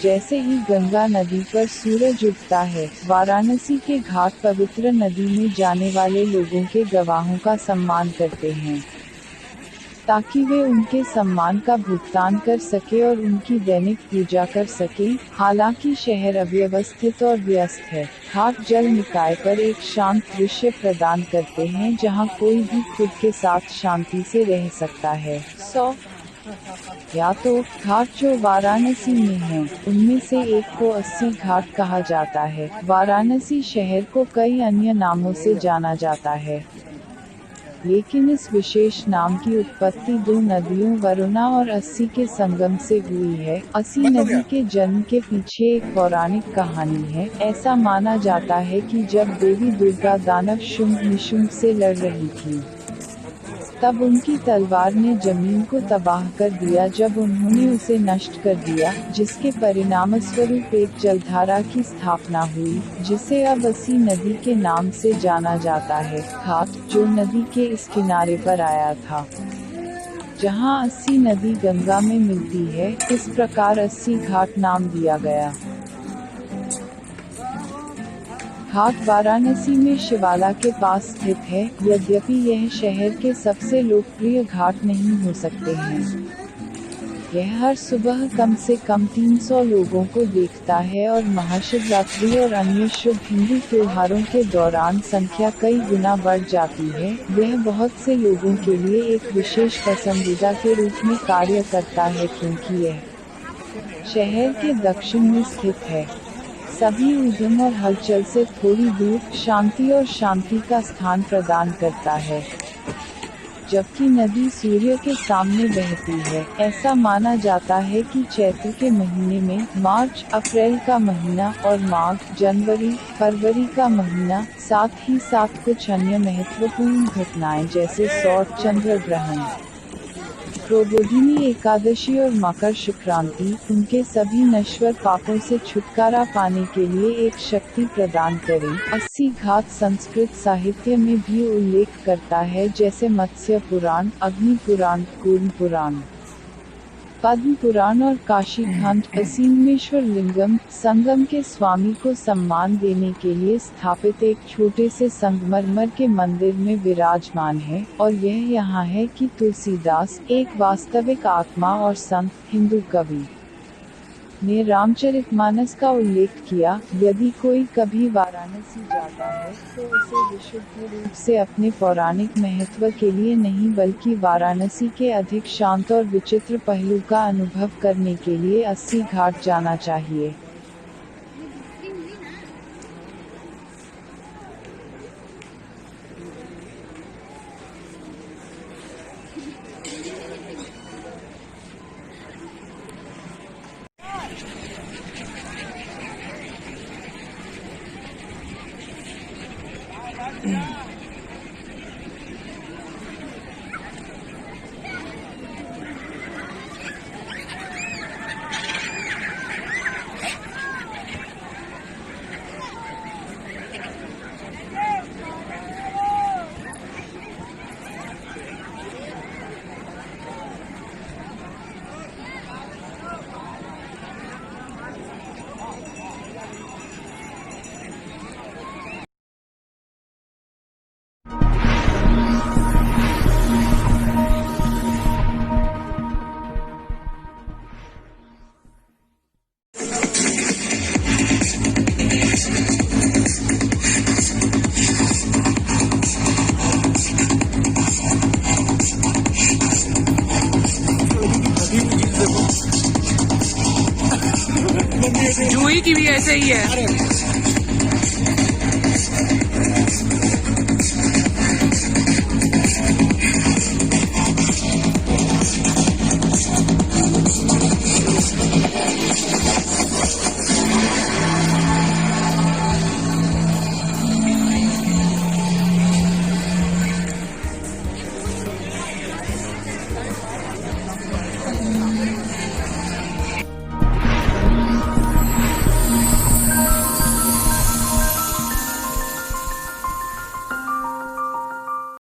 जैसे ही गंगा नदी पर सूरज उगता है, वाराणसी के घाट पवित्र नदी में जाने वाले लोगों के गवाहों का सम्मान करते हैं, ताकि वे उनके सम्मान का भुगतान कर सके और उनकी दैनिक पूजा कर सके। हालांकि शहर अव्यवस्थित और व्यस्त है, घाट जल निकाय पर एक शांत दृश्य प्रदान करते हैं जहां कोई भी खुद के साथ शांति से रह सकता है। या तो घाट जो वाराणसी में हैं, उनमें से एक को 80 घाट कहा जाता है। वाराणसी शहर को कई अन्य नामों से जाना जाता है, लेकिन इस विशेष नाम की उत्पत्ति दो नदियों वरुणा और 80 के संगम से हुई है। 80 नदी के जन्म के पीछे एक पौराणिक कहानी है। ऐसा माना जाता है कि जब देवी दुर्गा दानव शुंभ निशुंभ से लड़ रही थी, तब उनकी तलवार ने जमीन को तबाह कर दिया। जब उन्होंने उसे नष्ट कर दिया, जिसके परिणामस्वरूप एक जलधारा की स्थापना हुई, जिसे अब 80 नदी के नाम से जाना जाता है। घाट जो नदी के इस किनारे पर आया था, जहां 80 नदी गंगा में मिलती है, इस प्रकार 80 घाट नाम दिया गया। घाट वाराणसी में शिवाला के पास स्थित है, यद्यपि यह शहर के सबसे लोकप्रिय घाट नहीं हो सकते हैं। यह हर सुबह कम से कम 300 लोगों को देखता है और महाशिवरात्रि और अन्य शुभ हिंदू त्योहारों के दौरान संख्या कई गुना बढ़ जाती है। यह बहुत से लोगों के लिए एक विशेष पसंदीदा के रूप में कार्य करता है, क्योंकि यह शहर के दक्षिण में स्थित है, सभी उद्यम और हलचल से थोड़ी दूर, शांति और शांति का स्थान प्रदान करता है। जबकि नदी सूर्य के सामने बहती है, ऐसा माना जाता है कि चैत्र के महीने में, मार्च अप्रैल का महीना और माघ जनवरी फरवरी का महीना, साथ ही साथ कुछ अन्य महत्वपूर्ण घटनाएं जैसे सौर चंद्र ग्रहण, प्रबोधिनी एकादशी और मकर संक्रांति, उनके सभी नश्वर पापों से छुटकारा पाने के लिए एक शक्ति प्रदान करें। 80 घाट संस्कृत साहित्य में भी उल्लेख करता है, जैसे मत्स्य पुराण, अग्नि पुराण, कूर्म पुराण, पद्म पुराण और काशी खंड। असीमेश्वर लिंगम, संगम के स्वामी को सम्मान देने के लिए स्थापित एक छोटे से संगमरमर के मंदिर में विराजमान है, और यह यहाँ है कि तुलसीदास, एक वास्तविक आत्मा और संत, हिंदू कवि, ने रामचरितमानस का उल्लेख किया। यदि कोई कभी वाराणसी जाता है, तो उसे विशुद्ध रूप से अपने पौराणिक महत्व के लिए नहीं, बल्कि वाराणसी के अधिक शांत और विचित्र पहलू का अनुभव करने के लिए 80 घाट जाना चाहिए। जूही की भी ऐसे ही है।